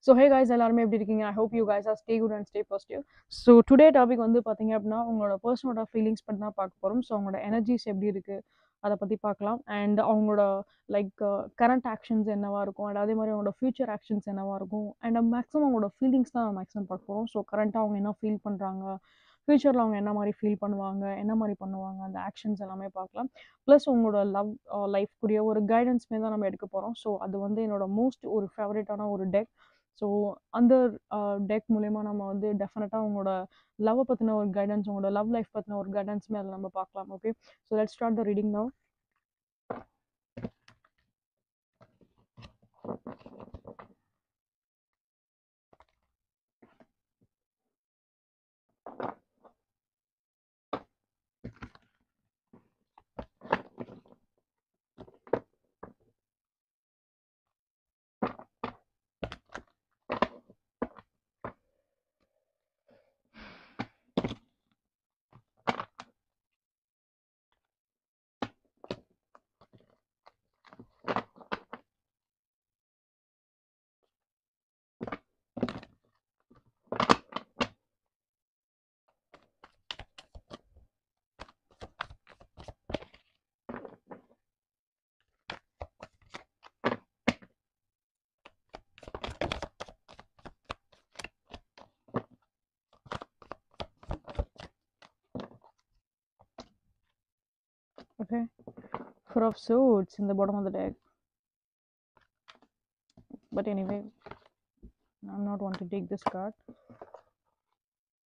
So ஹே guys எல்லாருமே எப்படி இருக்கீங்க? I hope you guys are stay good and stay positive. So today topic வந்து பார்த்தீங்க அப்படின்னா உங்களோட பர்சனோட ஃபீலிங்ஸ் பற்றி தான் பார்க்க போகிறோம். ஸோ அவங்களோட எனர்ஜிஸ் எப்படி இருக்குது அதை பற்றி பார்க்கலாம். அண்ட் அவங்களோட லைக் கரண்ட் ஆக்ஷன்ஸ் என்னவா இருக்கும், அண்ட் அதே மாதிரி அவங்களோட ஃபியூச்சர் ஆக்ஷன்ஸ் என்னவா இருக்கும், அண்ட் மேக்ஸிமம் அவங்களோட ஃபீலிங்ஸ் தான் மேக்ஸிமம் பார்க்க போகிறோம். ஸோ கரண்ட்டாக அவங்க என்ன ஃபீல் பண்ணுறாங்க, ஃப்யூச்சரில் அவங்க என்ன மாதிரி ஃபீல் பண்ணுவாங்க, என்ன மாதிரி பண்ணுவாங்க, அந்த ஆக்ஷன்ஸ் எல்லாமே பார்க்கலாம். ப்ளஸ் உங்களோட லவ் லைஃப்க்குரிய ஒரு கைடன்ஸ்மே தான் நம்ம எடுக்க போகிறோம். ஸோ அது வந்து என்னோட மோஸ்ட் ஒரு ஃபேவரட்டான ஒரு டெக். ஸோ அந்த டெக் மூலயமா நம்ம வந்து டெஃபினட்டாக உங்களோட லவ்வை பற்றின ஒரு கைடன்ஸ், உங்களோட லவ் லைஃப் பற்றின ஒரு கைடன்ஸுமே அதில் நம்ம பார்க்கலாம். Okay, so let's start the reading now. Okay, Four of Swords in the bottom of the deck. But anyway, I'm not want to take this card.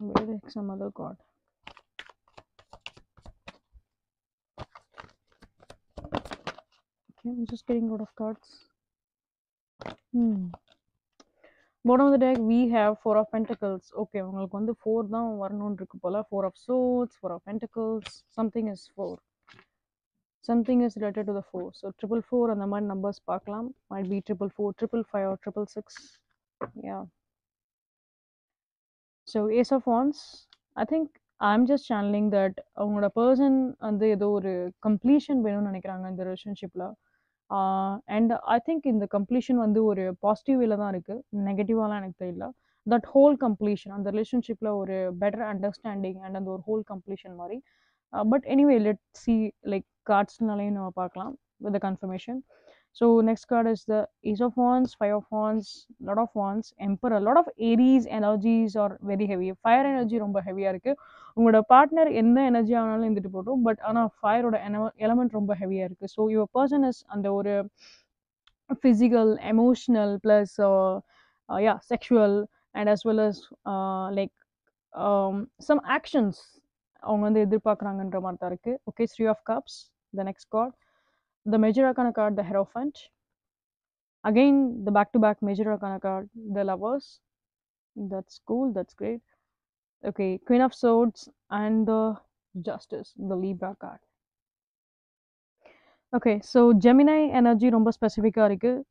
We'll take some other card. Okay, I'm just getting a lot of cards. Bottom of the deck we have Four of Pentacles. Okay, உங்களுக்கு வந்து 4 தான் வரணும்னு இருக்கு போல. Four of Swords, Four of Pentacles, something is 4. Something is related to the 4. So 444 and the மாதிரி numbers பார்க்கலாம். Might be 444, 555 or 666. Yeah. So Ace of Wands. I think I'm just channeling that அவங்களோட person வந்து ஏதோ ஒரு completion வேணும்னு நினைக்கிறாங்க இந்த ரிலேஷன்ஷிப்பில். அண்ட் ஐ திங்க் இந்த கம்ப்ளீஷன் வந்து ஒரு பாசிட்டிவ் வேல தான் இருக்குது, நெகட்டிவாலாம் எனக்கு தெரியல. தட் ஹோல் கம்ப்ளீஷன் அந்த ரிலேஷன்ஷிப்பில் ஒரு பெட்டர் அண்டர்ஸ்டாண்டிங் அண்ட் அந்த ஒரு ஹோல் கம்ப்ளீஷன் மாதிரி. But anyway let see like கார்ட்ஸ்னாலையும் நம்ம பார்க்கலாம் with the confirmation. So next card is the Ace of Wands, Five of Wands, lot of Wands, Emperor. Lot of Aries energies are very heavy. Fire energy ரொம்ப ஹெவியாக இருக்குது. உங்களோட partner எந்த energy ஆனாலும் இருந்துட்டு போட்டோம், பட் ஆனால் ஃபயரோட எலமெண்ட் ரொம்ப ஹெவியாக இருக்குது. ஸோ யுவர் பர்சன் இஸ் அந்த ஒரு physical, emotional plus sexual and as well as like some actions அவங்க வந்து எதிர்பார்க்குறாங்கன்ற மாதிரி தான் இருக்குது. Okay, Three of Cups. The next card, the Major Arcana card, the Hierophant. Again, the back-to-back Major Arcana card, the Lovers. That's cool, that's great. Okay, Queen of Swords and the Justice, the Libra card. Okay, so Gemini energy ரொம்ப ஸ்பெசிஃபிக்காக இருக்குது.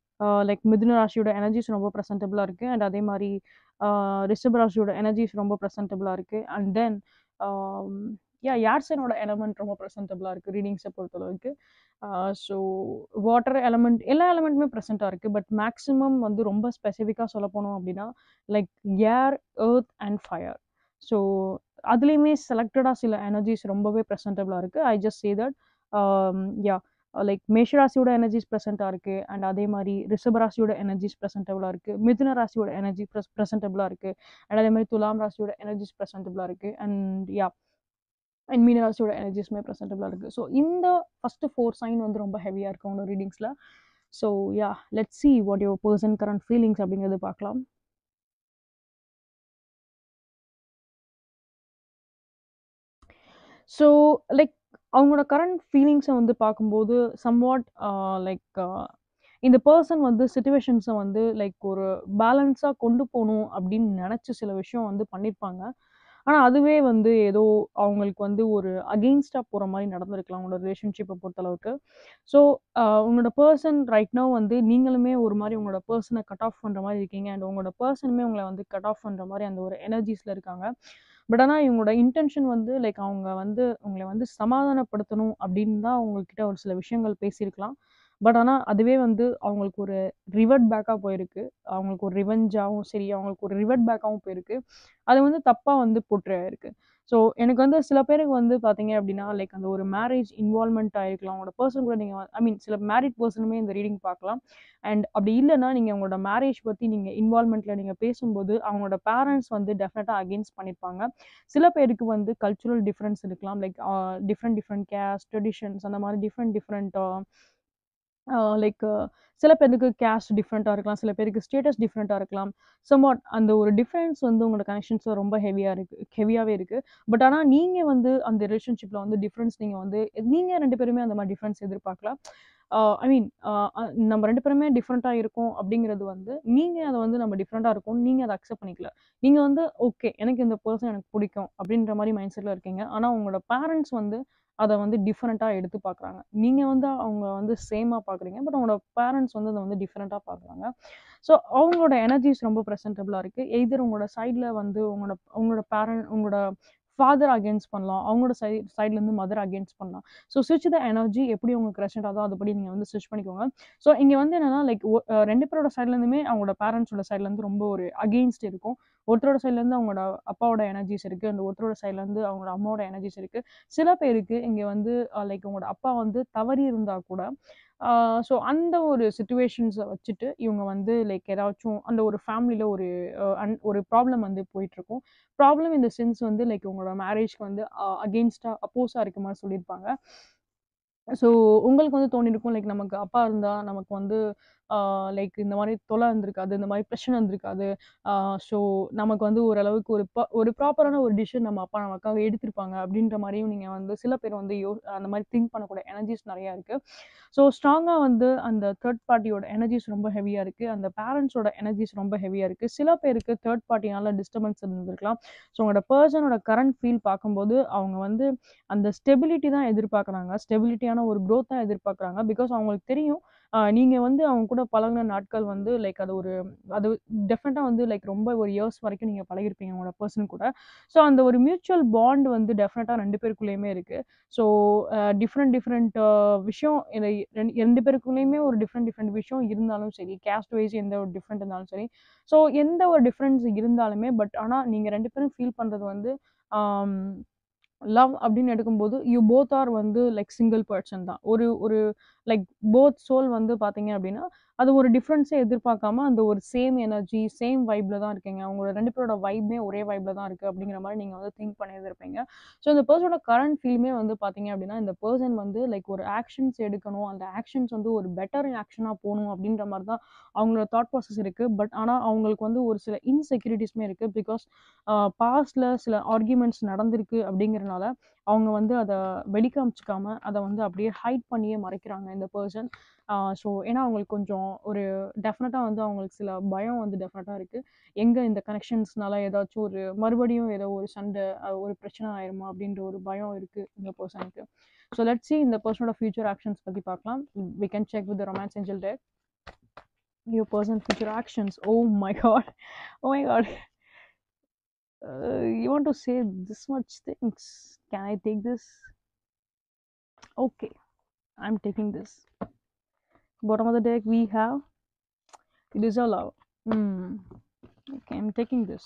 Like மிதுன ராசியோட energies ரொம்ப ப்ரெசன்டபுளாக இருக்குது. And அதே மாதிரி ரிஷப ராசியோட energies ரொம்ப ப்ரெசன்டபுளாக இருக்குது. அண்ட் தென் யார்சனோட எலமெண்ட் ரொம்ப ப்ரெசன்டபுளாக இருக்குது ரீடிங்ஸை பொறுத்தளவுக்கு. ஸோ வாட்டர் எலமெண்ட் எல்லா எலமெண்ட்டுமே ப்ரெசென்ட்டாக இருக்குது. பட் மேக்ஸிமம் வந்து ரொம்ப ஸ்பெசிஃபிக்காக சொல்ல போனோம் அப்படின்னா like air, earth and fire. So அதுலேயுமே செலக்டடாக சில எனர்ஜிஸ் ரொம்பவே ப்ரெசன்டபுளாக இருக்குது. I just say that like மேஷராசியோட எனர்ஜிஸ் ப்ரெசென்ட்டாக இருக்குது. அண்ட் அதே மாதிரி ரிஷபராசியோட எனர்ஜிஸ் ப்ரெசென்டபுளாக இருக்குது. மிதுன ராசியோட எனர்ஜி ப்ரெசென்டபுளாக இருக்குது. அண்ட் அதே மாதிரி துலாம் ராசியோட எனர்ஜிஸ் ப்ரெசென்டபுளாக இருக்குது. அண்ட் மீன ராசியோட எனர்ஜிஸ்மே ப்ரெசென்டபுளாக இருக்குது. ஸோ இந்த ஃபஸ்ட்டு 4 சைன் வந்து ரொம்ப ஹெவியாக இருக்கும் உங்களோட ரீடிங்ஸில். So let's see what your person current feelings அப்படிங்கிறது பார்க்கலாம். ஸோ லைக் அவங்களோட கரண்ட் ஃபீலிங்ஸை வந்து பார்க்கும்போது சம்வாட் லைக் இந்த பர்சன் வந்து சிச்சுவேஷன்ஸை வந்து லைக் ஒரு பேலன்ஸாக கொண்டு போகணும் அப்படின்னு நினச்சி சில விஷயம் வந்து பண்ணியிருப்பாங்க. ஆனால் அதுவே வந்து ஏதோ அவங்களுக்கு வந்து ஒரு அகெயின்ஸ்டாக போகிற மாதிரி நடந்திருக்கலாம் உங்களோட ரிலேஷன்ஷிப்பை பொறுத்தளவுக்கு. ஸோ உங்களோட பர்சன் ரைட் நவ் வந்து நீங்களுமே ஒரு மாதிரி உங்களோட பர்சனை கட் ஆஃப் பண்ணுற மாதிரி இருக்கீங்க. அண்ட் உங்களோட பர்சனுமே உங்களை வந்து கட் ஆஃப் பண்ணுற மாதிரி அந்த ஒரு எனர்ஜிஸில் இருக்காங்க. பட் ஆனால் இவங்களோட இன்டென்ஷன் வந்து லைக் அவங்க வந்து உங்களை வந்து சமாதானப்படுத்தணும் அப்படின்னு தான் உங்கள்கிட்ட ஒரு சில விஷயங்கள் பேசியிருக்கலாம். பட் ஆனா அதுவே வந்து அவங்களுக்கு ஒரு ரிவர்ட் பேக்கா போயிருக்கு. அவங்களுக்கு ஒரு ரிவெஞ்சாவும் சரி, அவங்களுக்கு ஒரு ரிவர்ட் பேக்காவும் போயிருக்கு. அது வந்து தப்பா வந்து போர்ட்ரே ஆயிருக்கு. ஸோ எனக்கு வந்து சில பேருக்கு வந்து பார்த்தீங்க அப்படின்னா, லைக் அந்த ஒரு மேரேஜ் இன்வால்வ்மென்ட் ஆயிருக்கலாம். உங்களோட பெர்சன் கூட நீங்க ஐ மீன் சில மேரிட் பெர்சனுமே இந்த ரீடிங் பார்க்கலாம். அண்ட் அப்படி இல்லன்னா, நீங்க உங்களோட மேரேஜ் பத்தி நீங்க இன்வால்வ்மென்ட்ல நீங்க பேசும்போது, அவங்களோட பேரண்ட்ஸ் வந்து டெஃபினட்டா அகெயின்ஸ்ட் பண்ணியிருப்பாங்க. சில பேருக்கு வந்து கல்ச்சுரல் டிஃபரன்ஸ் இருக்கலாம். Like different different caste, traditions அந்த மாரி டிஃபரெண்ட் டிஃபரெண்ட் லைக் சில பேருக்கு கேஸ்ட் டிஃப்ரெண்ட்டா இருக்கலாம். சில பேருக்கு ஸ்டேட்டஸ் டிஃப்ரெண்ட்டா இருக்கலாம். சம்வாட் அந்த ஒரு டிஃபரன்ஸ் வந்து உங்களோட கனெக்ஷன்ஸ்ல ரொம்ப ஹெவியாவே இருக்கு. பட் ஆனா நீங்க வந்து அந்த ரிலேஷன்ஷிப்ல வந்து டிஃபரன்ஸ் நீங்க வந்து நீங்க 2 பேருமே அந்த மாரி டிஃபரன்ஸ் எதிர்பார்க்கலாம். ஐ மீன் நம்ம 2 பேருமே டிஃபரெண்ட்டா இருக்கோம் அப்படிங்கிறது வந்து, நீங்க அத வந்து நம்ம டிஃபரெண்ட்டா இருக்கோம்னு நீங்க அத அக்செப்ட் பண்ணிக்கல. நீங்க வந்து ஓகே, எனக்கு இந்த பெர்சன் எனக்கு பிடிக்கும் அப்படின்ற மாரி மைண்ட் செட்ல இருக்கீங்க. ஆனா உங்களோட பேரண்ட்ஸ் வந்து அத வந்து டிஃபரெண்ட்டா எடுத்து பார்க்குறாங்க. நீங்க வந்து அவங்க வந்து சேமா பார்க்குறீங்க. பட் அவங்களோட பேரண்ட்ஸ் வந்து அத வந்து டிஃபரெண்ட்டா பார்க்குறாங்க. ஸோ அவங்களோட எனர்ஜிஸ் ரொம்ப பிரசன்டபிளா இருக்கு. எய்தர் உங்களோட சைட்ல வந்து உங்களோட உங்களோட உங்களோட ஃபாதர் அகெயின்ஸ்ட் பண்ணலாம். அவங்களோட சைட்லேருந்து மதர் அகெயின்ஸ்ட் பண்ணலாம். ஸோ ஸ்விட்ச் த எனர்ஜி எப்படி உங்களுக்கு ரெசனேட் ஆகுதோ அதுபடி நீங்க வந்து ஸ்விட்ச் பண்ணிக்கோங்க. ஸோ இங்க வந்து என்னன்னா லைக் 2 பேரோட சைட்லேருந்துமே அவங்களோட பேரண்ட்ஸோட சைட்லேருந்து ரொம்ப ஒரு அகெயின்ஸ்ட் இருக்கும். ஒருத்தரோட சைட்லேருந்து அவங்களோட அப்பாவோட எனர்ஜிஸ் இருக்கு. அண்ட் ஒருத்தரோட சைட்லேருந்து அவங்களோட அம்மாவோட எனர்ஜிஸ் இருக்கு. சில பேருக்கு இங்க வந்து லைக் உங்களோட அப்பா வந்து தவறி இருந்தா கூட, ஸோ அந்த ஒரு சிச்சுவேஷன்ஸ வச்சுட்டு இவங்க வந்து லைக் ஏதாச்சும் அந்த ஒரு ஃபேமிலில ஒரு ஒரு ப்ராப்ளம் வந்து போயிட்டுருக்கும். ப்ராப்ளம் இன் த சென்ஸ் வந்து லைக் உங்களோட மேரேஜ்க்கு வந்து அகெயின்ஸ்டா அப்போஸா இருக்க மாரி சொல்லியிருப்பாங்க. ஸோ உங்களுக்கு வந்து தோணியிருக்கும் லைக் நமக்கு அப்பா இருந்தா நமக்கு வந்து லைக் இந்த மாரி தொல்ல இருந்திருக்காது. இந்த மாரி பிரச்சனை இருந்திருக்காது. ஸோ நமக்கு வந்து ஓரளவுக்கு ஒரு ப்ராப்பரான ஒரு டிசிஷன் நம்ம அப்பா நமக்காக எடுத்திருப்பாங்க அப்படின்ற மாரியும் நீங்க வந்து சில பேர் வந்து அந்த மாரி திங்க் பண்ணக்கூடிய எனர்ஜிஸ் நெறையா இருக்கு. ஸோ ஸ்ட்ராங்கா வந்து அந்த தேர்ட் பார்ட்டியோட எனர்ஜிஸ் ரொம்ப ஹெவியா இருக்கு. அந்த பேரண்ட்ஸோட எனர்ஜிஸ் ரொம்ப ஹெவியா இருக்கு. சில பேருக்கு தேர்ட் பார்ட்டினால டிஸ்டர்பன்ஸ் இருந்திருக்கலாம். ஸோ உங்களோட பெர்சனோட கரண்ட் ஃபீல் பார்க்கும்போது அவங்க வந்து அந்த ஸ்டெபிலிட்டி தான் எதிர்பார்க்குறாங்க. ஸ்டெபிலிட்டியான ஒரு குரோத் தான் எதிர்பார்க்குறாங்க. பிகாஸ் அவங்களுக்கு தெரியும், நீங்க வந்து அவங்க கூட பழகுன நாட்கள் வந்து லைக் அது டெஃபினட்டா வந்து லைக் ரொம்ப ஒரு இயர்ஸ் வரைக்கும் நீங்க பழகியிருப்பீங்க உங்களோட பெர்சன் கூட. ஸோ அந்த ஒரு மியூச்சுவல் பாண்ட் வந்து டெஃபினட்டா 2 பேருக்குள்ளேயுமே இருக்கு. ஸோ டிஃப்ரெண்ட் டிஃப்ரெண்ட் விஷயம் 2 பேருக்குள்ளேயுமே ஒரு டிஃப்ரெண்ட் டிஃப்ரெண்ட் விஷயம் இருந்தாலும் சரி, கேஸ்ட் வைஸ் எந்த ஒரு டிஃப்ரெண்ட் இருந்தாலும் சரி, ஸோ எந்த ஒரு டிஃப்ரென்ஸ் இருந்தாலுமே பட் ஆனா நீங்க 2 பேரும் ஃபீல் பண்றது வந்து ஆம் லவ் அப்படின்னு எடுக்கும்போது, யூ போத் ஆர் வந்து லைக் சிங்கிள் பெர்சன் தான். ஒரு ஒரு லைக் போத் சோல் வந்து பார்த்தீங்க அப்படின்னா, அது ஒரு டிஃபரன்ஸே எதிர்பார்க்காம அந்த ஒரு சேம் எனர்ஜி, சேம் வைப்ல தான் இருக்கீங்க. உங்களோட 2 பேரோட வைப்மே ஒரே வைப்ல தான் இருக்கு அப்படிங்கிற மாரி நீங்க வந்து திங்க் பண்ணியிருந்திருப்பீங்க. ஸோ இந்த பெர்சனோட கரண்ட் ஃபீலுமே வந்து பார்த்தீங்க அப்படின்னா, இந்த பெர்சன் வந்து லைக் ஒரு ஆக்ஷன்ஸ் எடுக்கணும். அந்த ஆக்ஷன்ஸ் வந்து ஒரு பெட்டர் ஆக்ஷனா போணும் அப்படின்ற மாரி தான் அவங்களோட தாட் ப்ராசஸ் இருக்கு. பட் ஆனா அவங்களுக்கு வந்து ஒரு சில இன்செக்யூரிட்டீஸ்மே இருக்கு. பிகாஸ் பாஸ்ட்ல சில ஆர்கியூமெண்ட்ஸ் நடந்திருக்கு அப்படிங்கிறனால, அவங்க வந்து அத வெளிக்காமிச்சுக்காம, அத வந்து அப்படியே ஹைட் பண்ணியே மறைக்கிறாங்க இந்த பெர்சன். ஸோ ஏன்னா அவங்களுக்கு கொஞ்சம் ஒரு டெஃபினட்டா வந்து அவங்களுக்கு சில பயம் வந்து டெஃபினட்டா இருக்கு. எங்க இந்த கனெக்ஷன்ஸ்னால ஏதாச்சும் ஒரு மறுபடியும் ஏதோ ஒரு சண்டை, ஒரு பிரச்சனை ஆயிருமா அப்படின்ற ஒரு பயம் இருக்கு இந்த பெர்சனுக்கு. ஸோ லெட்ஸ் சி இந்த பெர்சனோட ஃபியூச்சர் ஆக்ஷன்ஸ் பத்தி பார்க்கலாம். We can check with the romance angel deck. Your person future actions. Oh my God! Oh my God! You want to say this much things? Can I take this? Okay, I'm taking this. Bottom of the deck we have it is a love. Okay, I'm taking this.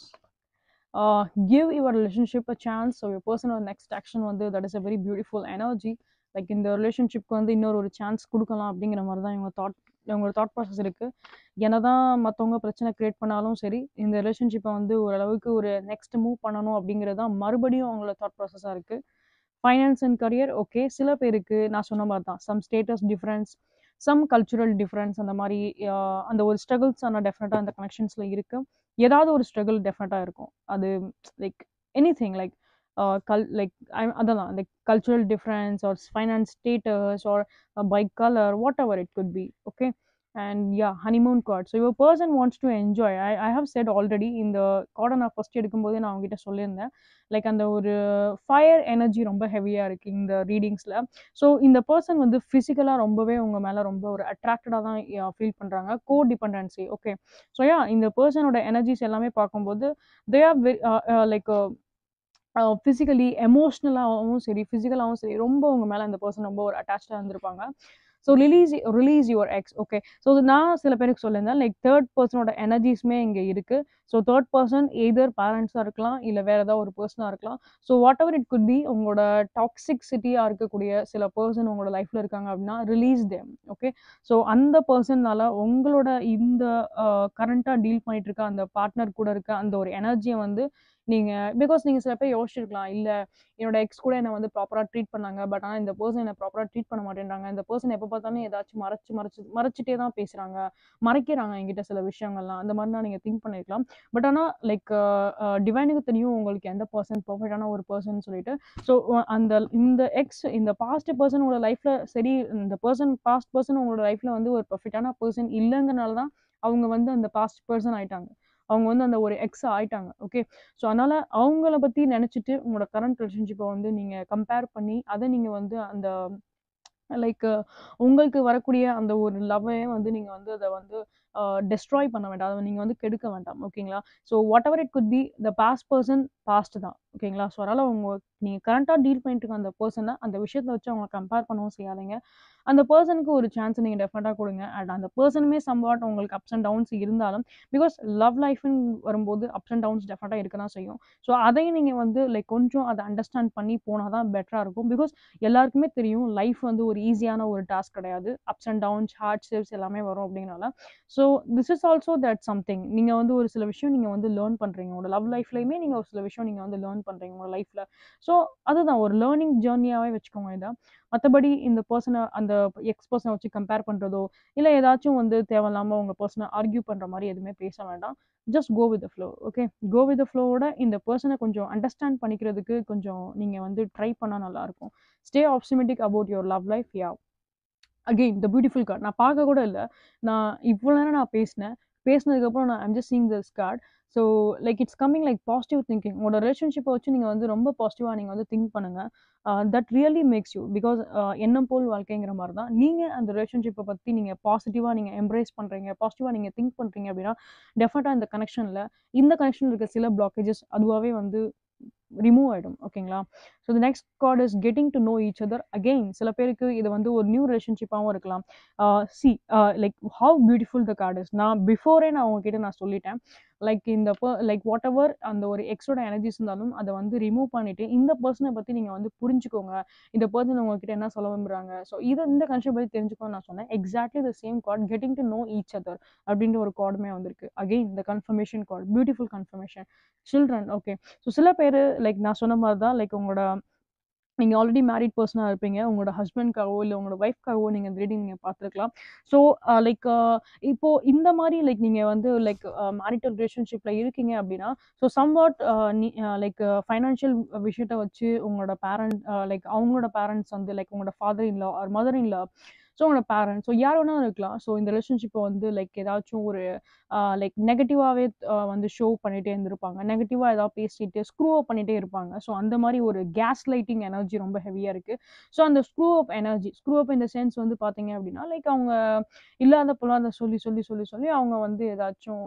Give your relationship a chance. So your personal next action வந்து that is a very beautiful energy. Like இந்த ரிலேஷன்ஷிப்க்கு வந்து இன்னொரு ஒரு chance கொடுக்கலாம் அப்படிங்கிற மாதிரி தான் இவங்களோட தாட் ப்ராசஸ் இருக்கு. என்னதான் மற்றவங்க பிரச்சனை கிரியேட் பண்ணாலும் சரி, இந்த ரிலேஷன்ஷிப்பை வந்து ஓரளவுக்கு ஒரு நெக்ஸ்ட் மூவ் பண்ணணும் அப்படிங்கிறது தான் மறுபடியும் அவங்களோட தாட் ப்ராசஸாக இருக்கு. Finance and career okay. சில பேருக்கு நான் சொன்ன மாதிரி தான் some status difference, some cultural difference அந்த மாதிரி அந்த ஒரு ஸ்ட்ரகிள்ஸ் ஆனால் டெஃபினட்டாக அந்த கனெக்ஷன்ஸில் இருக்கு. ஏதாவது ஒரு ஸ்ட்ரகிள் டெஃபினட்டாக இருக்கும். அது லைக் எனிதிங் லைக் லைக் அதெல்லாம் like cultural difference or finance status or by colour whatever it could be. Okay. And yeah honeymoon card. So your person wants to enjoy. I have said already இந்த கார்டை நான் first எடுக்கும்போதே நான் அவங்ககிட்ட சொல்லியிருந்தேன். Like அந்த ஒரு fire energy ரொம்ப ஹெவியாக இருக்குது இந்த ரீடிங்ஸில். ஸோ இந்த பர்சன் வந்து ஃபிசிக்கலாக ரொம்பவே உங்கள் மேலே ரொம்ப ஒரு அட்ராக்டடாக தான் ஃபீல் பண்ணுறாங்க. கோ டிபெண்டன்சி. ஓகே. ஸோ யா இந்த பர்சனோட எனர்ஜிஸ் எல்லாமே பார்க்கும்போது தே ஆர் லைக் ஃபிசிக்கலி எமோஷ்னலாகவும் சரி, ஃபிசிக்கலாகவும் சரி ரொம்ப உங்கள் மேலே அந்த பர்சன் ரொம்ப ஒரு அட்டாச்சாக இருந்திருப்பாங்க. So release your X. Okay, so நான் சில பேருக்கு சொல்லியிருந்தேன் லைக் தேர்ட் பர்சனோட எனர்ஜிஸ்மே இங்கே இருக்கு. ஸோ தேர்ட் பர்சன் எய்தர் பேரண்ட்ஸாக இருக்கலாம், இல்லை வேற ஏதாவது ஒரு பர்சனாக இருக்கலாம். So whatever it could B, உங்களோட டாக்ஸிசிட்டியாக இருக்கக்கூடிய சில பர்சன் உங்களோட லைஃப்ல இருக்காங்க அப்படின்னா ரிலீஸ் தேம். ஓகே, ஸோ அந்த பர்சன்னால உங்களோட இந்த கரண்ட்டாக டீல் பண்ணிட்டு இருக்க அந்த பார்ட்னர் கூட இருக்க அந்த ஒரு எனர்ஜியை வந்து நீங்க பிகாஸ் நீங்க சில பேர் யோசிச்சிருக்கலாம், இல்ல என்னோட எக்ஸ் கூட என்ன வந்து ப்ராப்பரா ட்ரீட் பண்ணாங்க, பட் ஆனா இந்த பர்சன் என்ன ப்ராப்பரா ட்ரீட் பண்ண மாட்டேன்றாங்க, இந்த பர்சன் எப்ப பார்த்தாலும் ஏதாச்சும் மறைச்சிட்டே தான் பேசுறாங்க, மறைக்கிறாங்க என்கிட்ட சில விஷயங்கள்லாம், அந்த மாதிரிலாம் நீங்க திங்க் பண்ணிருக்கலாம். பட் ஆனா லைக் டிவைனுக்கு தெரியும் உங்களுக்கு எந்த பர்சன் பர்ஃபெக்டான ஒரு பர்சன் சொல்லிட்டு. ஸோ அந்த இந்த எக்ஸ் இந்த பாஸ்ட் பர்சன் உங்களோட லைஃப்ல சரி, இந்த பாஸ்ட் பர்சன் உங்களோட லைஃப்ல வந்து ஒரு பர்ஃபெக்டான பர்சன் இல்லைங்கனால தான் அவங்க வந்து அந்த பாஸ்ட் பர்சன் ஆயிட்டாங்க, அவங்க வந்து அந்த ஒரு எக்ஸ் ஆயிட்டாங்க. ஓகே, ஸோ அதனால அவங்கள பத்தி நினைச்சிட்டு உங்களோட கரண்ட் ரிலேஷன்ஷிப்பை வந்து நீங்க கம்பேர் பண்ணி அதை நீங்க வந்து அந்த லைக் உங்களுக்கு வரக்கூடிய அந்த ஒரு லவ்வை வந்து நீங்க வந்து அதை வந்து டெஸ்ட்ராய் பண்ண வேண்டாம், அதை நீங்க வந்து கெடுக்க வேண்டாம். ஓகேங்களா, so whatever it could be the past person past தான். ஓகேங்களா, ஸோ அதனால நீங்க கரண்டா டீல் பண்ணிட்டு இருக்க அந்த பர்சனை அந்த விஷயத்தை வச்சு அவங்க கம்பேர் பண்ணவும் செய்யாதீங்க. அந்த பர்சனுக்கு ஒரு சான்ஸ் நீங்க டெஃபினட்டா கொடுங்க. அண்ட் அந்த பர்சனுமே சம்வாட் உங்களுக்கு அப்ஸ் அண்ட் டவுன்ஸ் இருந்தாலும், பிகாஸ் லவ் லைஃப்னு வரும்போது அப்ஸ் அண்ட் டவுன்ஸ் டெஃபினட்டா இருக்க தான் செய்யும். ஸோ அதையும் நீங்க வந்து லைக் கொஞ்சம் அதை அண்டர்ஸ்டாண்ட் பண்ணி போனாதான் பெட்டரா இருக்கும். பிகாஸ் எல்லாருக்குமே தெரியும் லைஃப் வந்து ஒரு ஈஸியான ஒரு டாஸ்க் கிடையாது, அப்ஸ் அண்ட் டவுன்ஸ் ஹார்ட்ஷிப்ஸ் எல்லாமே வரும் அப்படிங்கனால. So this is also that something நீங்க வந்து ஒரு சில விஷயம் நீங்க வந்து லேர்ன் பண்றீங்க உங்களோட லவ் லைஃப்லயுமே, நீங்க ஒரு சில விஷயம் நீங்க வந்து லேர்ன் பண்றீங்க உங்க லைஃப்ல. ஸோ அதுதான் ஒரு லேர்னிங் ஜேர்னியாவே வச்சுக்கோங்க இதை. மற்றபடி இந்த பர்சனை அந்த எக்ஸ் பர்சனை வச்சு கம்பேர் பண்றதோ இல்லை ஏதாச்சும் வந்து தேவையில்லாம உங்க பர்சனை ஆர்கியூ பண்ற மாதிரி எதுவுமே பேச வேண்டாம். Just go with the flow. Okay, go with the ஃப்ளோவோட இந்த பர்சனை கொஞ்சம் அண்டர்ஸ்டாண்ட் பண்ணிக்கிறதுக்கு கொஞ்சம் நீங்க வந்து ட்ரை பண்ணா நல்லா இருக்கும். Stay optimistic about your love life. Yeah, again the beautiful card நான் பார்க்க கூட இல்லை, நான் இவ்வளோ நேரம் நான் பேசினதுக்கப்புறம் நான் I'm just seeing this card. So like it's coming like positive thinking. உங்களோட ரிலேஷன்ஷிப்பை வச்சு நீங்கள் வந்து ரொம்ப பாசிட்டிவாக நீங்கள் வந்து திங்க் பண்ணுங்க. That really makes you, because எண்ணம் போல் வாழ்க்கைங்கிற மாதிரி தான். நீங்கள் அந்த ரிலேஷன்ஷிப்பை பற்றி நீங்கள் பாசிட்டிவாக நீங்கள் எம்ப்ரேஸ் பண்ணுறீங்க, பாசிட்டிவாக நீங்கள் திங்க் பண்ணுறீங்க அப்படின்னா டெஃபினட்டாக இந்த கனெக்ஷனில் இருக்க சில பிளாக்கேஜஸ் அதுவாகவே வந்து ரிமூவ் ஆயிடும். ஓகேங்களா, so the next card is getting to know each other. Again சில பேருக்கு இது வந்து ஒரு நியூ ரிலேஷன்ஷிப்பாகவும் இருக்கலாம். See like how beautiful the card is. நான் பிஃபோரே நான் உங்ககிட்ட நான் சொல்லிட்டேன், லைக் இந்த லைக் வாட் எவர் அந்த ஒரு எக்ஸோட எனர்ஜிஸ் இருந்தாலும் அதை வந்து ரிமூவ் பண்ணிட்டு இந்த பர்சனை பற்றி நீங்கள் வந்து புரிஞ்சுக்கோங்க, இந்த பர்சன் உங்ககிட்ட என்ன சொல்ல விரும்புறாங்க, ஸோ இந்த கன்செப்ட் பற்றி தெரிஞ்சுக்கோன்னு நான் சொன்னேன். Exactly the same card getting to know each other அப்படின்ற ஒரு கார்டுமே வந்திருக்கு. அகெயின் இந்த confirmation card, beautiful confirmation. Children. Okay, so சில பேர் லைக் நான் சொன்ன மாதிரி தான், லைக் உங்களோட நீங்கள் ஆல்ரெடி மேரிட் பர்சனாக இருப்பீங்க, உங்களோட ஹஸ்பண்ட்காகவோ இல்லை உங்களோட ஒய்ஃப்காகவோ நீங்கள் இந்த ரீடிங் நீங்கள் பார்த்துருக்கலாம். ஸோ லைக் இப்போ இந்த மாதிரி லைக் நீங்கள் வந்து லைக் மேரிட்டல் ரிலேஷன்ஷிப்பில் இருக்கீங்க அப்படின்னா, ஸோ சம்வாட் லைக் ஃபைனான்ஷியல் விஷயத்தை வச்சு உங்களோட லைக் அவங்களோட பேரண்ட்ஸ் வந்து லைக் உங்களோட father in law or mother in law, so உங்களோட பேரண்ட்ஸ், ஸோ யார் வேணாலும் இருக்கலாம். ஸோ இந்த ரிலேஷன்ஷிப்பை வந்து லைக் ஏதாச்சும் ஒரு லைக் நெகட்டிவாகவே வந்து ஷோ பண்ணிகிட்டே இருந்திருப்பாங்க, நெகட்டிவாக ஏதாவது பேசிட்டு ஸ்க்ரூ அப் பண்ணிகிட்டே இருப்பாங்க. ஸோ அந்த மாதிரி ஒரு கேஸ் லைட்டிங் எனர்ஜி ரொம்ப ஹெவியாக இருக்குது. ஸோ அந்த ஸ்க்ரூ அப் இந்த சென்ஸ் வந்து பார்த்தீங்க அப்படின்னா லைக் அவங்க இல்லாத பொல்லாத சொல்லி சொல்லி சொல்லி சொல்லி அவங்க வந்து ஏதாச்சும்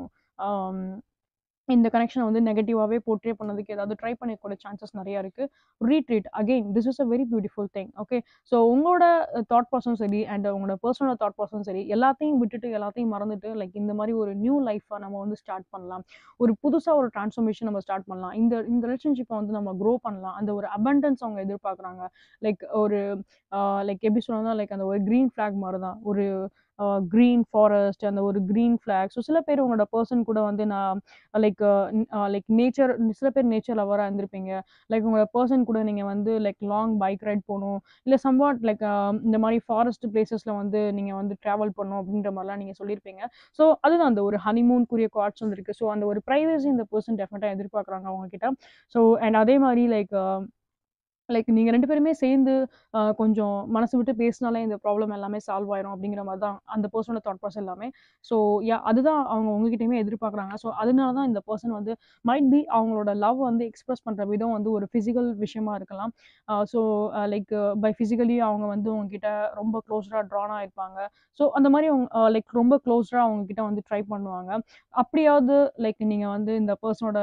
இந்த கனெக்ஷனை வந்து நெகட்டிவாகவே போர்ட்ரே பண்ணதுக்கு ஏதாவது ட்ரை பண்ணிக்கூட சான்சஸ் நிறையா இருக்குது. Retreat again this is a very beautiful thing. Okay, so உங்களோட தாட் ப்ராசஸும் சரி அண்ட் உங்களோட பர்சனல் தாட் ப்ராசஸும் சரி எல்லாத்தையும் விட்டுட்டு எல்லாத்தையும் மறந்துட்டு லைக் இந்த மாதிரி ஒரு நியூ லைஃப்பை நம்ம வந்து ஸ்டார்ட் பண்ணலாம், ஒரு புதுசாக ஒரு டிரான்ஸ்ஃபர்மேஷன் நம்ம ஸ்டார்ட் பண்ணலாம், இந்த இந்த ரிலேஷன்ஷிப்பை வந்து நம்ம க்ரோ பண்ணலாம். அந்த ஒரு அபண்டன்ஸ் அவங்க எதிர்பார்க்குறாங்க. லைக் ஒரு லைக் எப்படி சொல்லணும்னா லைக் அந்த ஒரு க்ரீன் ஃப்ளாக் மாதிரி தான், ஒரு க்ரீன் ஃபாரஸ்ட், அந்த ஒரு க்ரீன் ஃப்ளாக். ஸோ சில பேர் உங்களோட பர்சன் கூட வந்து நான் லைக் லைக் சில பேர் நேச்சர் லவராக இருந்திருப்பீங்க. லைக் உங்களோட பர்சன் கூட நீங்கள் வந்து லைக் லாங் பைக் ரைட் போகணும், இல்லை சம்வாட் லைக் இந்த மாதிரி ஃபாரஸ்ட் பிளேசஸில் வந்து நீங்கள் வந்து ட்ராவல் பண்ணணும் அப்படின்ற மாதிரிலாம் நீங்கள் சொல்லியிருப்பீங்க. ஸோ அதுதான் அந்த ஒரு ஹனிமூனுக்குரிய கார்ட்ஸ் வந்து இருக்குது. ஸோ அந்த ஒரு ப்ரைவசி இந்த பர்சன் டெஃபினட்டாக எதிர்பார்க்குறாங்க அவங்கக்கிட்ட. ஸோ அண்ட் அதே மாதிரி லைக் நீங்கள் 2 பேருமே சேர்ந்து கொஞ்சம் மனசு விட்டு பேசினாலே இந்த ப்ராப்ளம் எல்லாமே சால்வ் ஆயிரும் அப்படிங்கிற மாதிரி தான் அந்த பர்சனோட தாட் ப்ராசஸ் எல்லாமே. ஸோ அதுதான் அவங்க உங்ககிட்டயுமே எதிர்பார்க்குறாங்க. ஸோ அதனால தான் இந்த பர்சன் வந்து மைட் பி அவங்களோட லவ் வந்து எக்ஸ்பிரஸ் பண்ணுற விதம் வந்து ஒரு ஃபிசிக்கல் விஷயமா இருக்கலாம். ஸோ லைக் பை ஃபிசிக்கலி அவங்க வந்து உங்ககிட்ட ரொம்ப க்ளோஸ்டாக ட்ரான் ஆயிருப்பாங்க. ஸோ அந்த மாதிரி அவங்க லைக் ரொம்ப க்ளோஸ்டாக அவங்ககிட்ட வந்து ட்ரை பண்ணுவாங்க. அப்படியாவது லைக் நீங்கள் வந்து இந்த பர்சனோட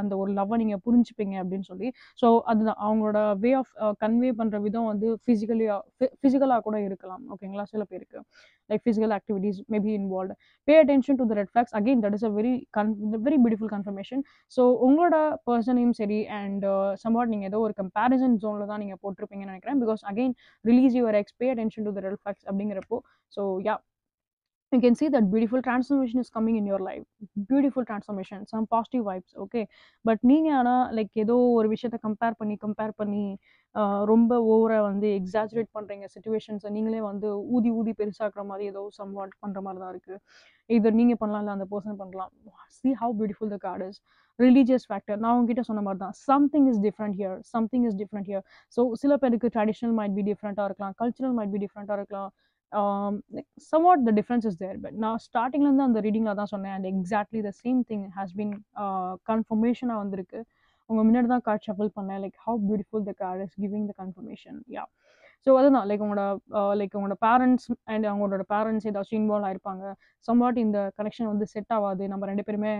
அந்த ஒரு லவ்வை நீங்கள் புரிஞ்சுப்பீங்க அப்படின்னு சொல்லி. ஸோ அதுதான் அவங்களோட வே ஆஃப் கன்வே பண்ணுற விதம் வந்து ஃபிசிக்கலாக கூட இருக்கலாம். ஓகேங்களா? சில பேருக்கு like physical activities maybe involved. Pay attention to the red flax. Again that is a very beautiful confirmation. So உங்களோட பர்சனையும் சரி அண்ட் சம்வாட் நீங்கள் ஏதோ ஒரு கம்பேரிசன் ஜோனில் தான் நீங்கள் போட்டிருப்பீங்கன்னு நினைக்கிறேன். Because again release your ex, pay attention to the red flags அப்படிங்கிறப்போ. So yeah, you can see that beautiful transformation is coming in your life. Beautiful transformation, some positive vibes. Okay, but நீங்க ஆனா like ஏதோ ஒரு விஷயத்த compare பண்ணி ரொம்ப ஓவரா வந்து எக்ஸாஜரேட் பண்றீங்க சிச்சுவேஷன்ஸை. நீங்களே வந்து ஊதி ஊதி பெருசாக்குற மாதிரி ஏதோ சம்வாட் பண்ற மாதிரி தான் இருக்கு. இதை நீங்க பண்ணலாம், இல்லை அந்த பர்சன் பண்ணலாம். See how beautiful the card is. Religious factor, நான் உங்ககிட்ட சொன்ன மாதிரி தான். Something is different here. So சில பேருக்கு ட்ரெடிஷ்னல் மைட் பி டிஃப்ரெண்ட்டாக இருக்கலாம், கல்ச்சுரல் மைட் பி டிஃப்ரெண்ட்டாக இருக்கலாம். Somewhat the difference is there, but நான் ஸ்டார்டிங்லேருந்து அந்த ரீடிங்கில் தான் சொன்னேன். And exactly the same thing has been கன்ஃபர்மேஷனாக வந்திருக்கு. உங்கள் முன்னாடி தான் கார்ட் ஷஃபிள் பண்ணேன். Like how beautiful the card is giving the confirmation. Yeah, so அதுதான் உங்களோட பேரண்ட்ஸ் அண்ட் அவங்களோட பேரண்ட்ஸ் ஏதாச்சும் இன்வால்வ் ஆயிருப்பாங்க. சம்வாட் இந்த கனெக்ஷன் வந்து செட் ஆகாது, நம்ம ரெண்டு பேருமே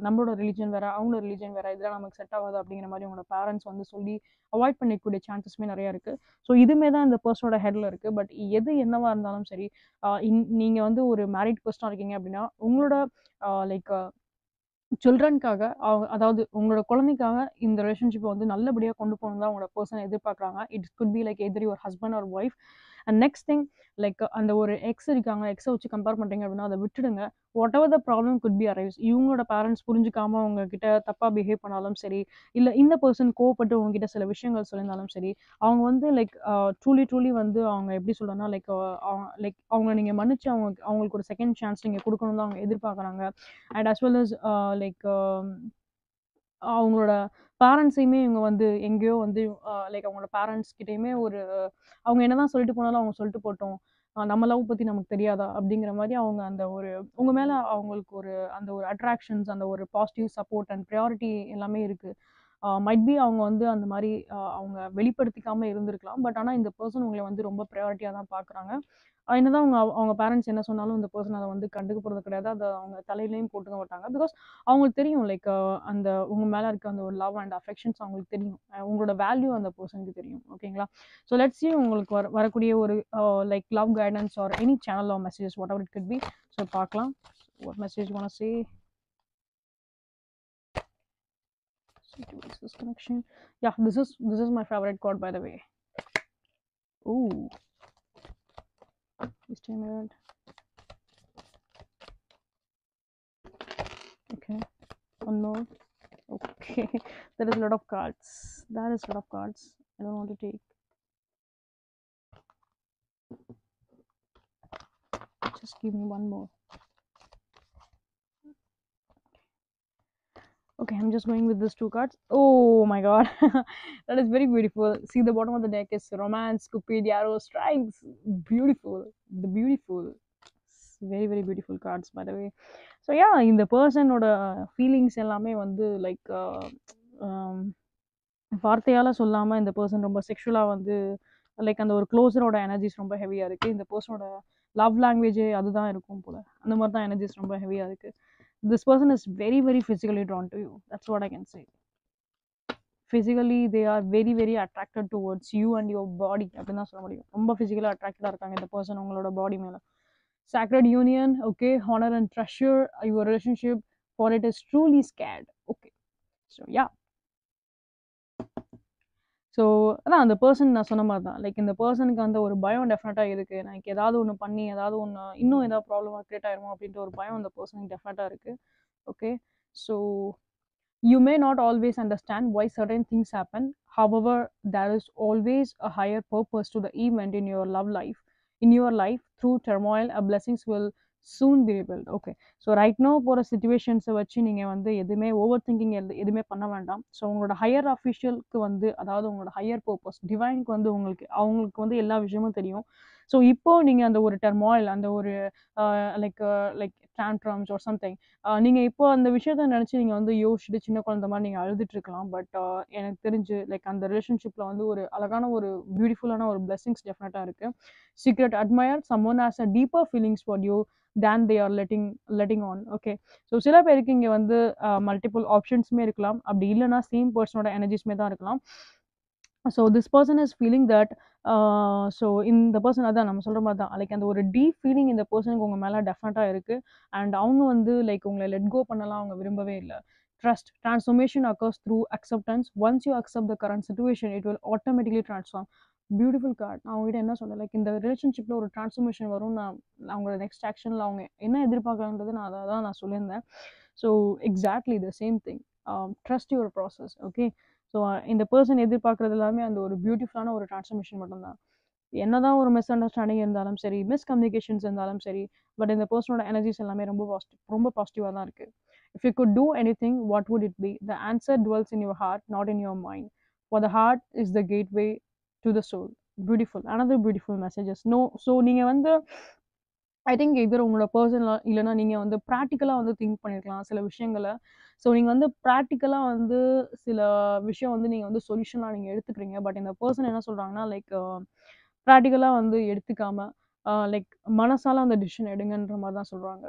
நம்மளோட ரிலீஜன் வேறு, அவங்களோட ரிலீஜன் வேறு, இதெல்லாம் நமக்கு செட் ஆகாது அப்படிங்கிற மாதிரி உங்களோட பேரண்ட்ஸ் வந்து சொல்லி அவாய்ட் பண்ணிக்கூடிய சான்சஸ்மே நிறையா இருக்குது. ஸோ இதுமே தான் இந்த பர்சனோட ஹெட்டில் இருக்குது. பட் எது என்னவா இருந்தாலும் சரி, நீங்கள் வந்து ஒரு மேரிட் பர்சனாக இருக்கீங்க அப்படின்னா உங்களோட சில்ட்ரனுக்காக, அதாவது உங்களோட குழந்தைக்காக இந்த ரிலேஷன்ஷிப்பை வந்து நல்லபடியாக கொண்டு போகணும் தான் உங்களோட பர்சனை எதிர்பார்க்குறாங்க. It could be like either your husband or wife. And next thing, அந்த ஒரு எக்ஸ் இருக்காங்க, எக்ஸை வச்சு கம்பேர் பண்ணுறீங்க அப்படின்னா அதை விட்டுடுங்க. What ever the problem could be arrives. இவங்களோட பேரண்ட்ஸ் புரிஞ்சுக்காம உங்ககிட்ட தப்பாக பிஹேவ் பண்ணாலும் சரி, இல்லை இந்த பர்சன் கோவப்பட்டு உங்ககிட்ட சில விஷயங்கள் சொல்லியிருந்தாலும் சரி, அவங்க வந்து ட்ரூலி வந்து அவங்க எப்படி சொல்கிறேன்னா அவங்க நீங்கள் மன்னிச்சு அவங்களுக்கு ஒரு செகண்ட் சான்ஸ் நீங்கள் கொடுக்கணும் தான் அவங்க எதிர்பார்க்குறாங்க. அண்ட் அஸ் வெல் அஸ் அவங்களோட பேரண்ட்ஸையுமே இவங்க வந்து எங்கேயோ வந்து அவங்களோட பேரண்ட்ஸ் கிட்டேயுமே அவங்க என்னதான் சொல்லிட்டு போனாலும் அவங்க சொல்லிட்டு போட்டோம், நம்ம லவ் பற்றி நமக்கு தெரியாதா அப்படிங்கிற மாதிரி அவங்க அந்த உங்கள் மேலே அவங்களுக்கு அந்த ஒரு அட்ராக்ஷன்ஸ், அந்த ஒரு பாசிட்டிவ் சப்போர்ட் அண்ட் ப்ரையாரிட்டி எல்லாமே இருக்குது. மைட் பி அவங்க வந்து அந்த மாதிரி அவங்க வெளிப்படுத்திக்காமல் இருந்திருக்கலாம். பட் ஆனால் இந்த பர்சன் உங்களை வந்து ரொம்ப ப்ரையாரிட்டியாக தான் பார்க்குறாங்க. என்னதான் அவங்க பேரண்ட்ஸ் என்ன சொன்னாலும் இந்த பர்சன் அதை வந்து கண்டுக்க போகிறது கிடையாது. அதை அவங்க தலையிலையும் போட்டுக்க மாட்டாங்க. பிகாஸ் அவங்களுக்கு தெரியும் அந்த உங்கள் மேலே இருக்க அந்த ஒரு லவ் அண்ட் அஃபெக்ஷன்ஸ் அவங்களுக்கு தெரியும். உங்களோட வேல்யூ அந்த பர்சனுக்கு தெரியும். ஓகேங்களா? ஸோ லெட்ஸ் see உங்களுக்கு வரக்கூடிய ஒரு love guidance or any channel or messages whatever it could be. So பார்க்கலாம் what message you want to say. This connection. Yeah, this is my favorite card, by the way. Ooh, this time around. Okay, one more. Okay, there is a lot of cards. I don't want to take. Just give me one more. Okay, I'm just going with these two cards. Oh my god, that is very beautiful. See, the bottom of the deck is romance, cupid, arrow, strikes. Beautiful. Very very beautiful cards, by the way. So yeah, in the person oda feelings ellame vandu வார்த்தையால சொல்லாம இந்த person ரொம்ப செக்ஷுவலா வந்து அந்த ஒரு க்ளோஸரோட energies ரொம்ப ஹெவியா இருக்கு. இந்த பர்சனோட லவ் லாங்குவேஜ் அதுதான் இருக்கும் போல. அந்த மாதிரி தான் எனர்ஜிஸ் ரொம்ப ஹெவியா இருக்கு. This person is very very physically drawn to you. That's what I can say. Physically they are very very attracted towards you and your body. அப்படிதான் சொல்ல முடியும். ரொம்ப physically attracted இருக்காங்க இந்த பர்சன் உங்களோட பாடி மேல. Sacred union, okay, honor and treasure your relationship, for it is truly scared. Okay, so yeah. So அதான் அந்த பர்சன் நான் சொன்ன மாதிரி தான். இந்த பர்சனுக்கு அந்த ஒரு பயம் டெஃபினட்டாக இருக்குது. எனக்கு ஏதாவது ஒன்று பண்ணி இன்னும் ஏதாவது ப்ராப்ளமாக க்ரியேட் ஆயிருமோ அப்படின்ட்டு ஒரு பயம் அந்த பர்சனுக்கு டெஃபினட்டாக இருக்குது. Okay, so you may not always understand why certain things happen. However, there is always a higher purpose to the event in your life. Through turmoil, a blessings will soon be rebuilt. Okay, so right now போகிற சிச்சுவேஷன்ஸை வச்சு நீங்கள் வந்து எதுவுமே over thinking எதுவுமே பண்ண வேண்டாம். So உங்களோட higher அஃபிஷியலுக்கு வந்து, அதாவது உங்களோட ஹையர் பர்பஸ் டிவைனுக்கு வந்து அவங்களுக்கு வந்து எல்லா விஷயமும் தெரியும். ஸோ இப்போ நீங்கள் அந்த ஒரு டர்மாயில், அந்த ஒரு லைக் டான்ட்ரம்ஸ் ஆர் சம்திங், நீங்கள் இப்போ அந்த விஷயத்த நினச்சி நீங்கள் வந்து யோசிச்சுட்டு சின்ன குழந்தை மாதிரி நீங்கள் அழுதுட்டு இருக்கலாம். பட் எனக்கு தெரிஞ்சு அந்த ரிலேஷன்ஷிப்பில் வந்து ஒரு அழகான ஒரு பியூட்டிஃபுல்லான ஒரு பிளெஸிங்ஸ் டெஃபினட்டாக இருக்குது. Secret admire someone has a deeper feelings for you than they are letting on. Okay, so சில பேருக்கு இங்கே வந்து மல்டிபிள் ஆப்ஷன்ஸுமே இருக்கலாம். அப்படி இல்லைன்னா சேம் பர்சனோட எனர்ஜிஸ்மே தான் இருக்கலாம். So this person is feeling that so இந்த பர்சன் அதான் நம்ம சொல்கிற மாதிரி தான் லைக் அந்த ஒரு டீப் ஃபீலிங் இந்த பர்சனுக்கு உங்கள் மேலே டெஃபினட்டாக இருக்குது. அண்ட் அவங்க வந்து லைக் உங்களை லெட் கோ பண்ணலாம் அவங்க விரும்பவே இல்லை. Trust transformation occurs through acceptance. Once you accept the current situation it will automatically transform. Beautiful card. நான் அவங்ககிட்ட என்ன சொல்ல லைக் இந்த ரிலேஷன்ஷிப்பில் ஒரு ட்ரான்ஸ்ஃபர்மேஷன் வரும். நான் அவங்களோட நெக்ஸ்ட் ஆக்ஷனில் அவங்க என்ன எதிர்பார்க்குறாங்கிறது நான் அதை தான் நான் சொல்லியிருந்தேன். So exactly the same thing. Trust your process. Okay. So இந்த பர்சன் எதிர்பார்க்குறது எல்லாமே அந்த ஒரு பியூட்டிஃபுல்லான ஒரு ட்ரான்ஸ்ஃபர்மேஷன் மட்டும்தான். என்னதான் ஒரு மிஸ் அண்டர்ஸ்டாண்டிங் இருந்தாலும் சரி, மிஸ்கம்யூனிகேஷன்ஸ் இருந்தாலும் சரி, பட் இந்த பர்சனோட எனர்ஜிஸ் எல்லாமே ரொம்ப பாசிட்டிவாக தான் இருக்குது. If you could do anything what would it be? The answer dwells in your heart, not in your mind. For the heart is the gateway to the soul. Beautiful. Another beautiful messages. No so நீங்கள் வந்து I think எதர் உங்களோட பர்சனலாக இல்லைனா நீங்கள் வந்து ப்ராக்டிக்கலாக வந்து think பண்ணியிருக்கலாம் சில விஷயங்களை. ஸோ நீங்கள் வந்து ப்ராக்டிக்கலாக வந்து சில விஷயம் வந்து நீங்கள் வந்து சொல்யூஷனாக நீங்கள் எடுத்துக்கிறீங்க. பட் இந்த பர்சன் என்ன சொல்கிறாங்கன்னா லைக் ப்ராக்டிக்கலாக வந்து எடுத்துக்காமல் லைக் மனசால அந்த டிசிஷன் எடுங்கன்ற மாதிரி தான் சொல்கிறாங்க.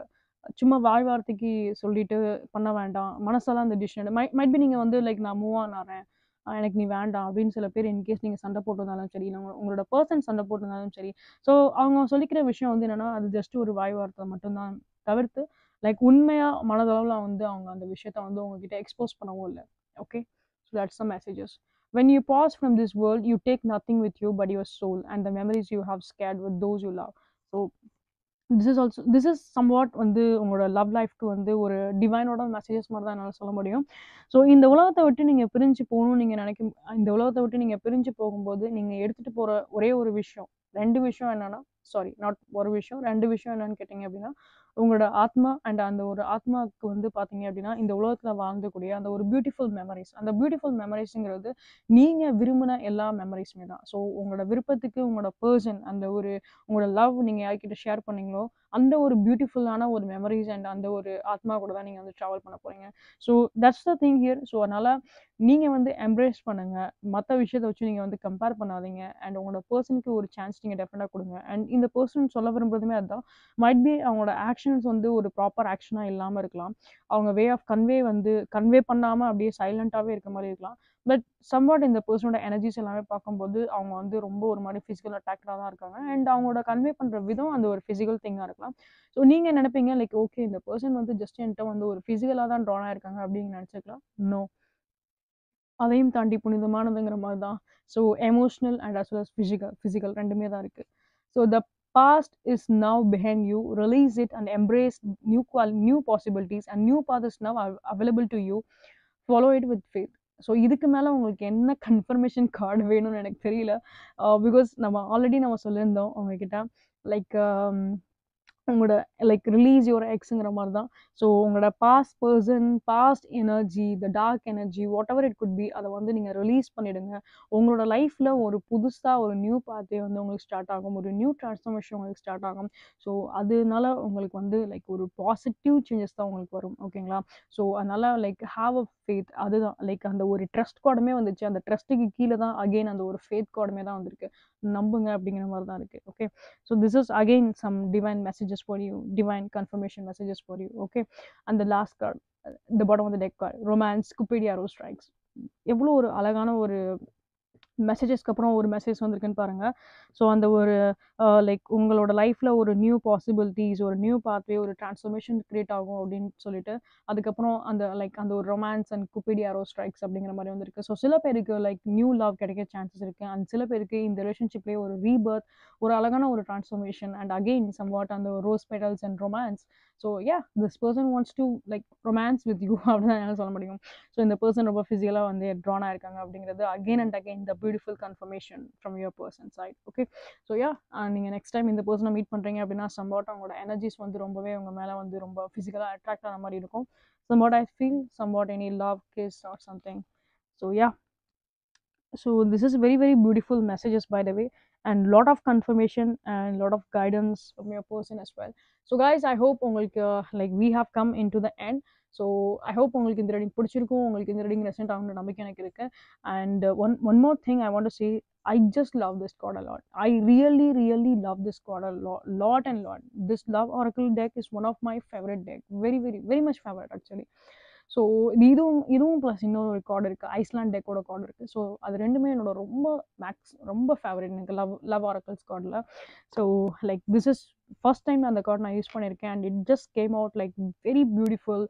சும்மா வாய் வார்த்தைக்கு சொல்லிட்டு பண்ண வேண்டாம், மனசால அந்த டிசிஷன் எடு. மைட் பி நீங்கள் வந்து லைக் நான் மூவ் ஆன் ஆகிறேன், எனக்கு நீ வேண்டாம் அப்படின்னு சில பேர் இன்கேஸ் நீங்கள் சண்டை போட்டிருந்தாலும் சரி, இல்லை உங்களோட பர்சன் சண்டை போட்டிருந்தாலும் சரி. ஸோ அவங்க சொல்லிக்கிற விஷயம் வந்து என்னென்னா அது ஜஸ்ட் ஒரு வாய் வார்த்தை மட்டும்தான் தவிர்த்து லைக் உண்மையாக மனதளவில் வந்து அவங்க அந்த விஷயத்த வந்து உங்ககிட்ட எக்ஸ்போஸ் பண்ணவும் இல்லை. Okay. So that's the messages. When you pause from this world, you take nothing with you but your soul and the memories you have shared with those you love. So this is somewhat வந்து உங்களோட love லைஃப்க்கு வந்து ஒரு டிவைனோட messages மாதிரி தான் என்னால் சொல்ல முடியும். ஸோ இந்த உலகத்தை விட்டு நீங்கள் பிரிஞ்சு போகணும்னு நீங்கள் நினைக்கும், இந்த உலகத்தை விட்டு நீங்கள் பிரிஞ்சு போகும்போது நீங்கள் எடுத்துகிட்டு போகிற ஒரே ஒரு விஷயம், ரெண்டு விஷயம் என்னென்னா, சாரி நாட் ஒரு விஷயம், ரெண்டு விஷயம் என்னன்னு கேட்டிங்க அப்படின்னா, உங்களோட ஆத்மா அண்ட் அந்த ஒரு ஆத்மாவுக்கு வந்து பார்த்தீங்க அப்படின்னா இந்த உலகத்தில் வாழ்ந்தக்கூடிய அந்த ஒரு பியூட்டிஃபுல் மெமரிஸ். அந்த பியூட்டிஃபுல் மெமரிஸுங்கிறது நீங்கள் விரும்பின எல்லா மெமரிஸுமே தான். ஸோ உங்களோட விருப்பத்துக்கு உங்களோட பர்சன் அந்த ஒரு உங்களோட லவ் நீங்கள் யார்கிட்ட ஷேர் பண்ணீங்களோ அந்த ஒரு பியூட்டிஃபுல்லான ஒரு மெமரிஸ் அண்ட் அந்த ஒரு ஆத்மா கூட தான் நீங்கள் வந்து ட்ராவல் பண்ண போகிறீங்க. So that's the thing here. So அதனால் நீங்கள் வந்து எம்ப்ரேஸ் பண்ணுங்கள், மற்ற விஷயத்தை வச்சு நீங்கள் வந்து கம்பேர் பண்ணாதீங்க. அண்ட் உங்களோட பர்சனுக்கு ஒரு சான்ஸ் நீங்கள் டெஃபினட்டாக கொடுங்க. அண்ட் இந்த பர்சன் சொல்ல விரும்புறதுமே அதுதான். மைட் பி அவங்களோட ஆக்ஷன்ஸ் வந்து ஒரு ப்ராப்பர் ஆக்ஷனாக இல்லாமல் இருக்கலாம், அவங்க வே ஆஃப் கன்வே பண்ணாமல் அப்படியே சைலண்ட்டாகவே இருக்க மாதிரி இருக்கலாம். பட் சம்வாட் இந்த பர்சனோட எனர்ஜிஸ் எல்லாமே பார்க்கும்போது அவங்க வந்து ரொம்ப ஒரு மாதிரி ஃபிசிக்கல் அட்டாக்டாக தான் இருக்காங்க. அண்ட் அவங்களோட கன்வே பண்ணுற விதம் அந்த ஒரு ஃபிசிக்கல் திங்காக இருக்கலாம். ஸோ நீங்கள் நினைப்பீங்க லைக் ஓகே இந்த பர்சன் வந்து ஜஸ்ட் என்கிட்ட வந்து ஒரு ஃபிசிக்கலாக தான் ட்ரான் ஆயிருக்காங்க அப்படின்னு நினச்சிக்கலாம். நோ, அதையும் தாண்டி புனிதமானதுங்கிற மாதிரி தான். So emotional and as well as physical ரெண்டுமே தான் இருக்குது. So the past is now behind you. Release it and embrace new possibilities and new path is now available to you. Follow it with faith. So இதுக்கு மேலே உங்களுக்கு என்ன confirmation card வேணும்னு எனக்கு தெரியல. பிகாஸ் நம்ம ஆல்ரெடி நம்ம சொல்லியிருந்தோம் உங்ககிட்ட லைக் உங்களோட லைக் ரிலீஸ் யுவர் எக்ஸுங்கிற மாதிரி தான். ஸோ உங்களோட past person, past energy, the dark energy, whatever it could be, அதை வந்து நீங்கள் ரிலீஸ் பண்ணிவிடுங்க. உங்களோட லைஃப்பில் ஒரு புதுசாக ஒரு நியூ பாத்தே வந்து உங்களுக்கு ஸ்டார்ட் ஆகும், ஒரு நியூ ட்ரான்ஸ்ஃபர்மேஷன் உங்களுக்கு ஸ்டார்ட் ஆகும். ஸோ அதனால உங்களுக்கு வந்து லைக் ஒரு பாசிட்டிவ் சேஞ்சஸ் தான் உங்களுக்கு வரும். ஓகேங்களா? ஸோ அதனால் லைக் ஹாவ் அ ஃபேத். அதுதான் லைக் அந்த ஒரு ட்ரஸ்ட் கார்டுமே வந்துச்சு, அந்த ட்ரஸ்ட்டுக்கு கீழே தான் அகெயின் அந்த ஒரு ஃபேத் கார்டுமே தான் வந்திருக்கு. நம்புங்க அப்படிங்கிற மாதிரி தான் இருக்குது. Okay. So this is again some divine messages for you, divine confirmation messages for you. Okay. And the last card, the bottom of the deck card, romance, Cupid arrow strikes. எவ்வளோ ஒரு அழகான ஒரு மெசேஜஸ்க்கு அப்புறம் ஒரு மெசேஜ் வந்திருக்குன்னு பாருங்கள். So அந்த ஒரு லைக் உங்களோட லைஃப்பில் ஒரு நியூ பாசிபிலிட்டிஸ், ஒரு நியூ பாத்வே, ஒரு ட்ரான்ஸ்ஃபர்மேஷன் க்ரியேட் ஆகும் அப்படின்னு சொல்லிட்டு அதுக்கப்புறம் அந்த லைக் அந்த ஒரு romance and Cupid arrow strikes அப்படிங்கிற மாதிரி வந்திருக்கு. ஸோ சில பேருக்கு லைக் நியூ லவ் கிடைக்க சான்சஸ் இருக்குது. அண்ட் சில பேருக்கு இந்த ரிலேஷன்ஷிப்லேயே ஒரு ரீபர்த், ஒரு அழகான ஒரு transformation and again somewhat அந்த rose petals and romance. So yeah, this person wants to like romance with you அப்படின்னு என்னால் சொல்ல முடியும். ஸோ இந்த பர்சன் ரொம்ப ஃபிசிக்கலாக வந்து ட்ரான் ஆயிருக்காங்க அப்படிங்கிறது again and again the beautiful confirmation from your person side. Okay. So yeah, நீங்கள் நெக்ஸ்ட் டைம் இந்த பர்சனை மீட் பண்ணுறீங்க அப்படின்னா சம்வாட் அவங்களோட எனர்ஜிஸ் வந்து ரொம்பவே உங்க மேலே வந்து ரொம்ப ஃபிசிக்கலாக அட்ராக்ட் ஆன மாதிரி இருக்கும். Somewhat I feel somewhat any love kiss or something. So yeah, so this is very very beautiful messages by the way, and lot of confirmation and lot of guidance from your person as well. So guys, I hope உங்களுக்கு like we have come into the end. So I hope உங்களுக்கு இந்த reading பிடிச்சிருக்கும், உங்களுக்கு இந்த reading resonate ஆகும்னு நம்பிக்கை எனக்கு இருக்கு. And one more thing I want to say, I just love this card a lot. I really love this card a lot and lot. This love oracle deck is one of my favorite deck, very much favorite actually. So இதுவும் இதுவும் plus இன்னொரு card இருக்குது, island டெக்கோட card இருக்குது. So அது ரெண்டுமே என்னோட ரொம்ப favourite எனக்கு லவ் ஆரக்கல்ஸ் கார்டில். So like this is first time அந்த கார்டு நான் யூஸ் பண்ணியிருக்கேன் and it just came out like very beautiful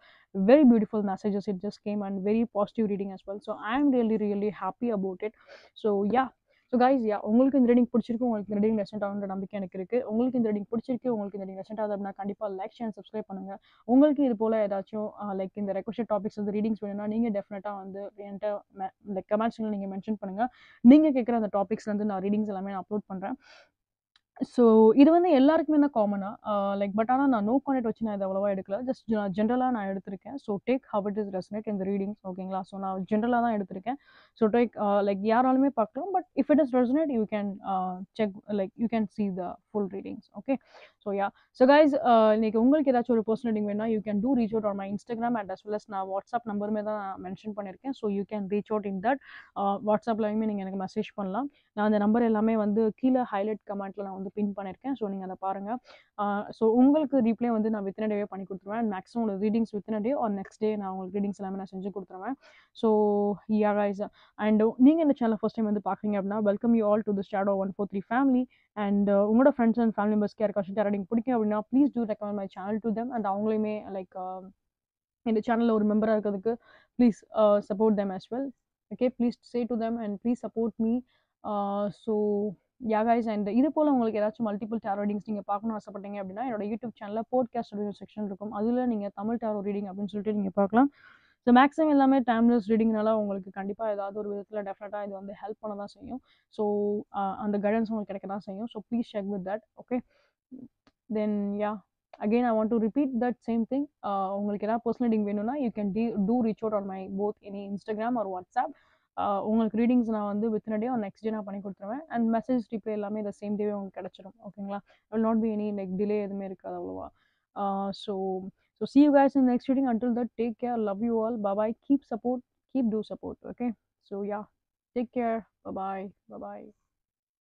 very beautiful messages it just came and very positive reading as well. So I am really happy about it. So yeah, so guys உங்களுக்கு இந்த reading பிடிச்சிருக்கு, உங்களுக்கு இந்த reading ரெசென்ட் ஆகுன்ற நம்பிக்கை எனக்கு இருக்குது. உங்களுக்கு இந்த ரீடிங் பிடிச்சிருக்கு, உங்களுக்கு இந்த ரீடிங் ரெசென்ட் ஆகுது அப்படின்னா கண்டிப்பாக லைக் ஷேர் சப்ஸ்கிரைப் பண்ணுங்கள். உங்களுக்கு இது போல் ஏதாச்சும் லைக் இந்த ரெக்வஸ்டட் டாபிக்ஸ் வந்து ரீடிங்ஸ் வேணும்னா நீங்கள் டெஃபினட்டாக வந்து என்கிட்ட லைக் கமெண்ட்ஸில் நீங்கள் மென்ஷன் பண்ணுங்கள். நீங்கள் கேட்குற அந்த டாபிக்ஸ் வந்து நான் ரீடிங்ஸ் எல்லாமே நான் அப்லோட் பண்ணுறேன். ஸோ இது வந்து எல்லாருக்குமே தான் காமனாக லைக் பட் ஆனால் நான் நோ கான்டெக்ட் வச்சு நான் இதை அவ்வளோவா எடுக்கல, ஜஸ்ட் ஜென்ரலாக நான் எடுத்திருக்கேன். So take how it is resonate இந்த ரீடிங்ஸ், ஓகேங்களா? ஸோ நான் ஜென்ரலாக தான் எடுத்திருக்கேன். ஸோ டேக் லைக் யாராலுமே பார்க்கலாம், but if it is resonate you can check like you can see the full readings. Okay, so so guys இன்னைக்கு உங்களுக்கு ஏதாச்சும் ஒரு பர்சனல் ரீடிங் வேணா you can to reach out on my Instagram and as well as நான் WhatsApp நம்பருமே தான் mention பண்ணியிருக்கேன். So you can reach out in that. வாட்ஸ்அப்லையுமே நீங்கள் எனக்கு மெசேஜ் பண்ணலாம். நான் அந்த நம்பர் எல்லாமே வந்து கீழே ஹைலைட் கமெண்ட்டில் நான் வந்து பின் பண்ணியிருக்கேன். ஸோ நீங்கள் அதை பாருங்கள். ஸோ உங்களுக்கு ரீப்ளே வந்து நான் வித்தின் டேவே பண்ணி கொடுத்துருவேன். மேக்ஸிமம் உங்களுக்கு readings within day or next day நான் உங்களுக்கு ரீடிங்ஸ் எல்லாமே நான் செஞ்சு கொடுத்துருவேன். ஸோ யா கைஸ், அண்ட் நீங்கள் இந்த சேனல் ஃபர்ஸ்ட் டைம் வந்து பார்க்குறீங்க அப்படின்னா welcome you all to the shadow 143 family. And உங்களோட ஃப்ரெண்ட்ஸ் அண்ட் ஃபேமிலி மெம்பர்ஸ்க்கு யாருக்காச்சும் ரீடிங் பிடிக்கும் அப்படின்னா please do recommend my channel to them. And அவங்களையுமே லைக் இந்த சேனலில் ஒரு மெம்பராக இருக்கிறதுக்கு please support them as well. Okay, please say to them and please support me. So yeah guys, and இது போல் உங்களுக்கு ஏதாச்சும் மல்டிபிள் டேரோ ரீடிங்ஸ் நீங்கள் பார்க்கணும்னு ஆசைப்பட்டீங்க அப்படின்னா என்னோட யூடியூப் சேனலில் போட்காஸ்ட் வீடியோ செக்ஷன் இருக்கும், அதில் நீங்கள் தமிழ் டேரோ ரீடிங் அப்படின்னு சொல்லிட்டு நீங்கள் பார்க்கலாம். ஸோ மேக்ஸிமம் எல்லாமே டைம்லெஸ் ரீடிங்னால உங்களுக்கு கண்டிப்பாக ஏதாவது ஒரு விதத்தில் டெஃபினட்டாக இது வந்து ஹெல்ப் பண்ண தான் செய்யும். ஸோ அந்த கைடன்ஸ் உங்களுக்கு கிடைக்க தான் செய்யும். So please check with that. Okay, then again I want to repeat that same thing. உங்களுக்கு ஏதாவது பர்சனல் ரீடிங் வேணும்னா you can to reach out on my both any Instagram R WhatsApp. உங்களுக்கு readings நான் வந்து within day or next day நான் பண்ணி கொடுத்துருவேன். And message reply எல்லாமே இந்த சேம் டேவே உங்களுக்கு கிடச்சிடும். ஓகேங்களா? Will not be any like delay எதுவுமே இருக்காது அவ்வளோவா. So see you guys in the next reading. Until that, take care, love you all, bye bye, keep do support. Okay, so take care, bye bye.